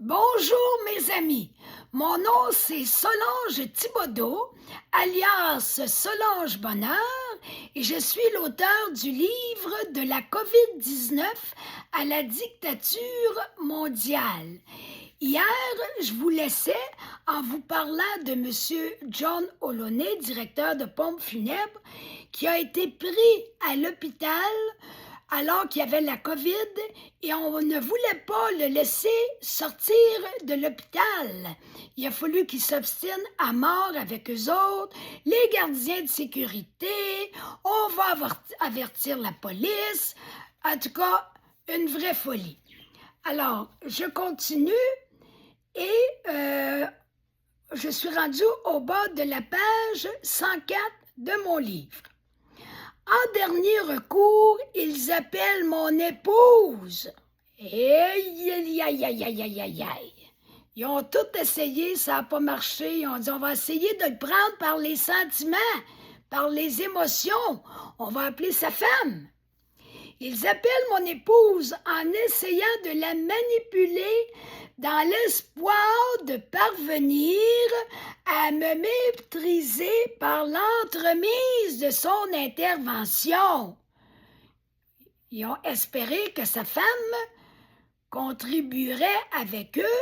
Bonjour mes amis, mon nom c'est Solange Thibodeau, alias Solange Bonheur, et je suis l'auteur du livre de la COVID-19 à la dictature mondiale. Hier, je vous laissais en vous parlant de M. John Oloney, directeur de pompes funèbres, qui a été pris à l'hôpital alors qu'il y avait la COVID et on ne voulait pas le laisser sortir de l'hôpital. Il a fallu qu'il s'obstine à mort avec eux autres, les gardiens de sécurité, on va avertir la police. En tout cas, une vraie folie. Alors, je continue et je suis rendue au bas de la page 104 de mon livre. En dernier recours, ils appellent mon épouse. Aïe, aïe, aïe, aïe, aïe, aïe, aïe, aïe. Ils ont tout essayé, ça n'a pas marché. Ils ont dit, on va essayer de le prendre par les sentiments, par les émotions. On va appeler sa femme. Ils appellent mon épouse en essayant de la manipuler dans l'espoir de parvenir à me maîtriser par l'entremise de son intervention. Ils ont espéré que sa femme contribuerait avec eux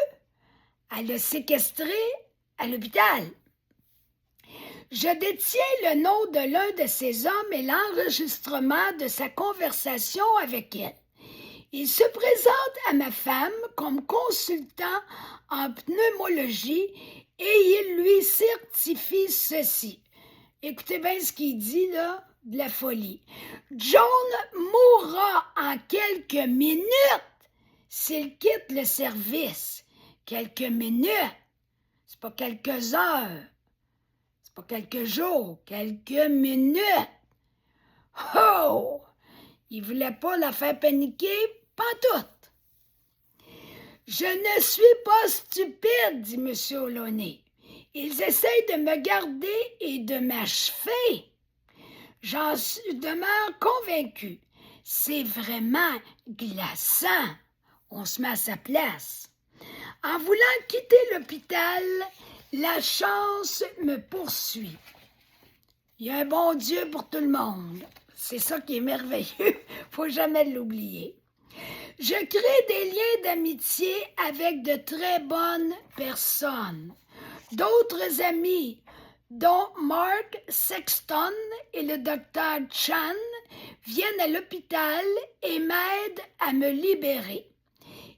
à le séquestrer à l'hôpital. Je détiens le nom de l'un de ces hommes et l'enregistrement de sa conversation avec elle. Il se présente à ma femme comme consultant en pneumologie et il lui certifie ceci. Écoutez bien ce qu'il dit là, de la folie. John mourra en quelques minutes s'il quitte le service. Quelques minutes, c'est pas quelques heures. Pas quelques jours, quelques minutes. Oh! Il voulait pas la faire paniquer, pantoute. Je ne suis pas stupide, dit M. Oloney. Ils essayent de me garder et de m'achever. J'en demeure convaincu. C'est vraiment glaçant. On se met à sa place. En voulant quitter l'hôpital, la chance me poursuit. Il y a un bon Dieu pour tout le monde. C'est ça qui est merveilleux. Faut jamais l'oublier. Je crée des liens d'amitié avec de très bonnes personnes. D'autres amis, dont Mark Sexton et le docteur Chan, viennent à l'hôpital et m'aident à me libérer.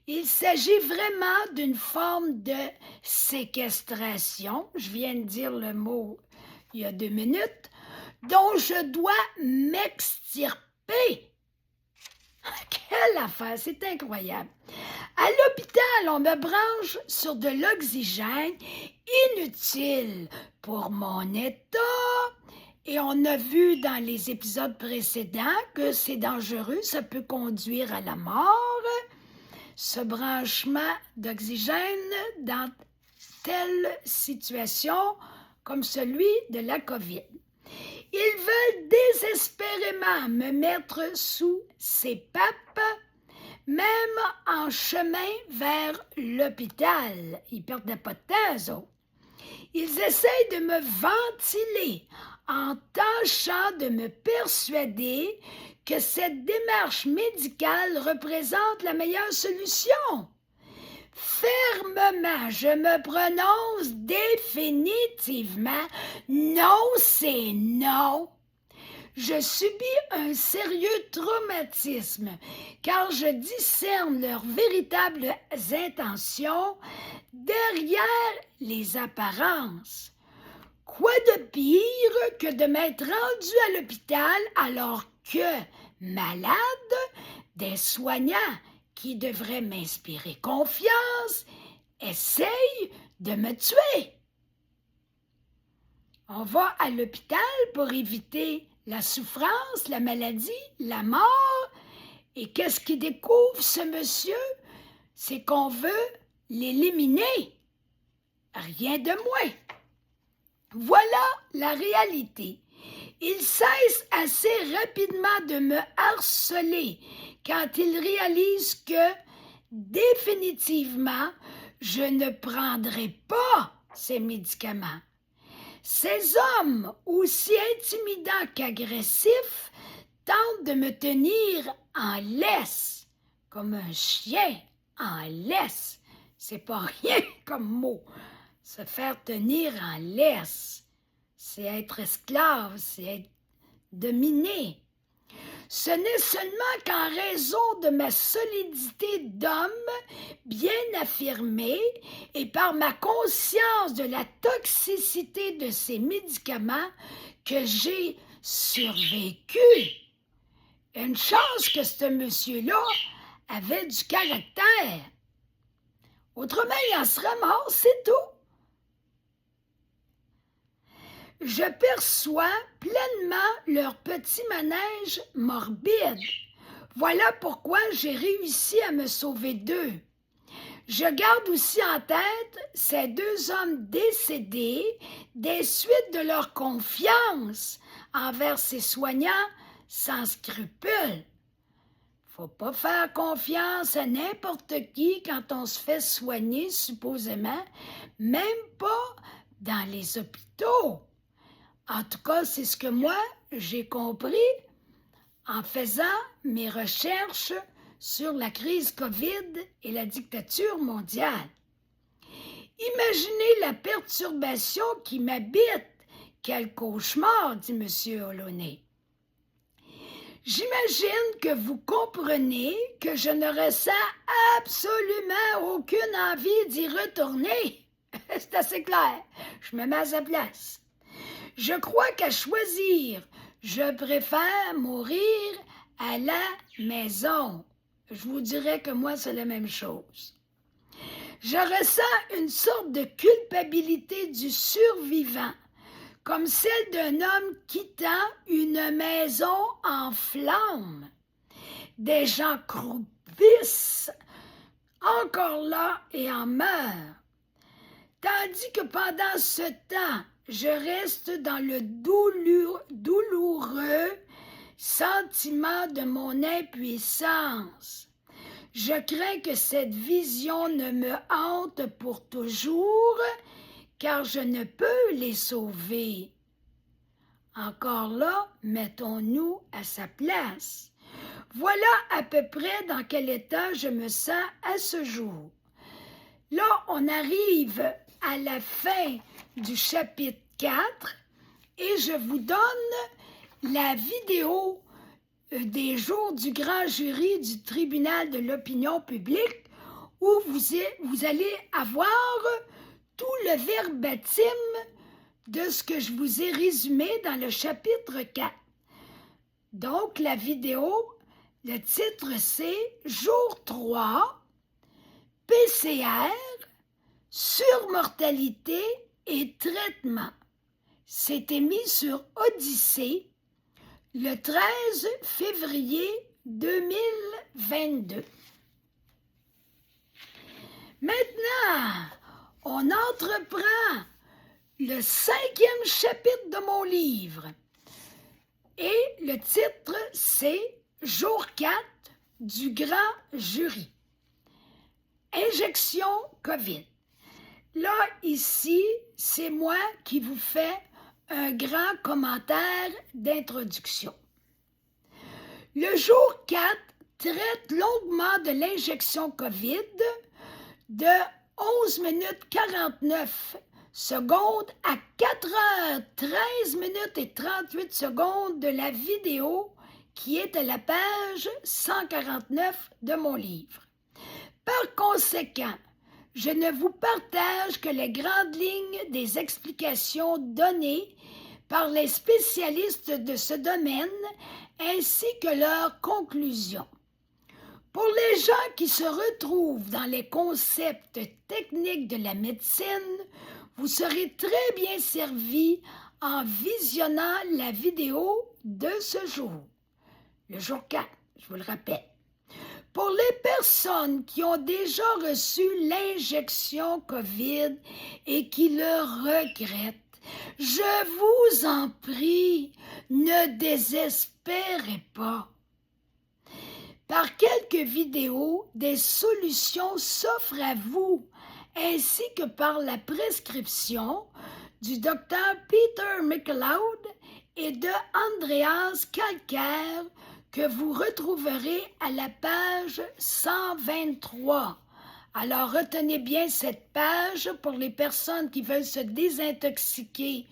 Il s'agit vraiment d'une forme de séquestration, je viens de dire le mot il y a 2 minutes, dont je dois m'extirper. Quelle affaire, c'est incroyable. À l'hôpital, on me branche sur de l'oxygène inutile pour mon état. Et on a vu dans les épisodes précédents que c'est dangereux, ça peut conduire à la mort. Ce branchement d'oxygène dans telle situation comme celui de la COVID. Ils veulent désespérément me mettre sous ces papes, même en chemin vers l'hôpital. Ils ne perdaient pas de temps, eux autres. Ils essayent de me ventiler en tâchant de me persuader que cette démarche médicale représente la meilleure solution. Fermement, je me prononce définitivement. Non, c'est non. Je subis un sérieux traumatisme car je discerne leurs véritables intentions derrière les apparences. Quoi de pire que de m'être rendu à l'hôpital alors que, malade, des soignants qui devraient m'inspirer confiance essayent de me tuer. On va à l'hôpital pour éviter la souffrance, la maladie, la mort. Et qu'est-ce qu'il découvre, ce monsieur? C'est qu'on veut l'éliminer. Rien de moins. Voilà la réalité. Il cesse assez rapidement de me harceler quand il réalise que, définitivement, Je ne prendrai pas ces médicaments. Ces hommes, aussi intimidants qu'agressifs, tentent de me tenir en laisse, comme un chien en laisse. C'est pas rien comme mot. Se faire tenir en laisse, c'est être esclave, c'est être dominé. Ce n'est seulement qu'en raison de ma solidité d'homme bien affirmée et par ma conscience de la toxicité de ces médicaments que j'ai survécu. Une chance que ce monsieur-là avait du caractère. Autrement, il en serait mort, c'est tout. Je perçois pleinement leur petit manège morbide. Voilà pourquoi j'ai réussi à me sauver d'eux. Je garde aussi en tête ces deux hommes décédés des suites de leur confiance envers ces soignants sans scrupules. Faut pas faire confiance à n'importe qui quand on se fait soigner, supposément, même pas dans les hôpitaux. En tout cas, c'est ce que moi, j'ai compris en faisant mes recherches sur la crise COVID et la dictature mondiale. Imaginez la perturbation qui m'habite. Quel cauchemar, dit M. Oloney. J'imagine que vous comprenez que je ne ressens absolument aucune envie d'y retourner. C'est assez clair. Je me mets à sa place. Je crois qu'à choisir, je préfère mourir à la maison. Je vous dirais que moi, c'est la même chose. Je ressens une sorte de culpabilité du survivant, comme celle d'un homme quittant une maison en flammes. Des gens croupissent encore là et en meurent. Tandis que pendant ce temps, je reste dans le douloureux sentiment de mon impuissance. Je crains que cette vision ne me hante pour toujours, car je ne peux les sauver. Encore là, mettons-nous à sa place. Voilà à peu près dans quel état je me sens à ce jour. Là, on arrive à la fin du chapitre 4 et je vous donne la vidéo des jours du grand jury du tribunal de l'opinion publique où vous allez avoir tout le verbatim de ce que je vous ai résumé dans le chapitre 4. Donc, la vidéo, le titre c'est « Jour 3, PCR, surmortalité et traitement ». C'est émis sur Odyssée le 13 février 2022. Maintenant, on entreprend le 5e chapitre de mon livre. Et le titre, c'est « Jour 4 du grand jury. Injection COVID ». Là, ici, c'est moi qui vous fais un grand commentaire d'introduction. Le jour 4 traite longuement de l'injection COVID de 11 minutes 49 secondes à 4 heures 13 minutes et 38 secondes de la vidéo qui est à la page 149 de mon livre. Par conséquent, je ne vous partage que les grandes lignes des explications données par les spécialistes de ce domaine ainsi que leurs conclusions. Pour les gens qui se retrouvent dans les concepts techniques de la médecine, vous serez très bien servis en visionnant la vidéo de ce jour, le jour 4, je vous le rappelle. Pour les personnes qui ont déjà reçu l'injection COVID et qui le regrettent, je vous en prie, ne désespérez pas. Par quelques vidéos, des solutions s'offrent à vous, ainsi que par la prescription du docteur Peter McLeod et de Andreas Kalker, que vous retrouverez à la page 123. Alors, retenez bien cette page pour les personnes qui veulent se désintoxiquer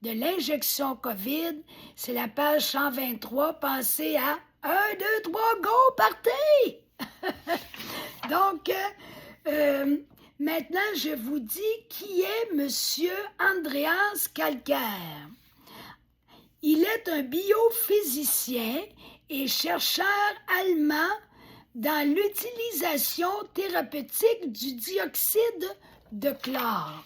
de l'injection COVID. C'est la page 123. Pensez à 1, 2, 3, go, partez! Donc, maintenant, je vous dis qui est Monsieur Andreas Kalker. Il est un biophysicien et chercheur allemand dans l'utilisation thérapeutique du dioxyde de chlore.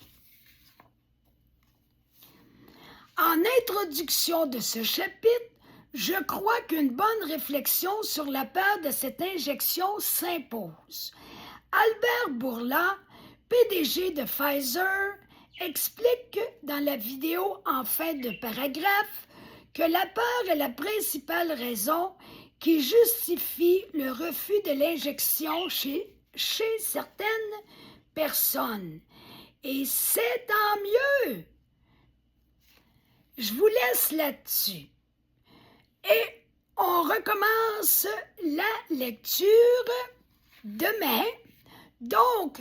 En introduction de ce chapitre, je crois qu'une bonne réflexion sur la peur de cette injection s'impose. Albert Bourla, PDG de Pfizer, explique dans la vidéo en fin de paragraphe que la peur est la principale raison qui justifie le refus de l'injection chez certaines personnes. Et c'est tant mieux! Je vous laisse là-dessus. Et on recommence la lecture demain. Donc,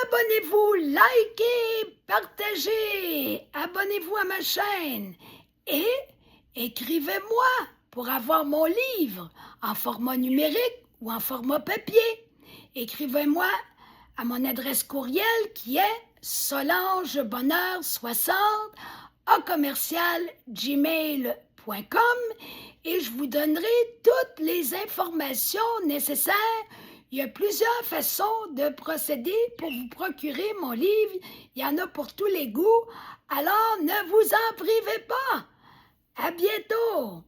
abonnez-vous, likez, partagez, abonnez-vous à ma chaîne et écrivez-moi pour avoir mon livre en format numérique ou en format papier. Écrivez-moi à mon adresse courriel qui est solangebonheur60@gmail.com et je vous donnerai toutes les informations nécessaires. Il y a plusieurs façons de procéder pour vous procurer mon livre. Il y en a pour tous les goûts. Alors, ne vous en privez pas. À bientôt!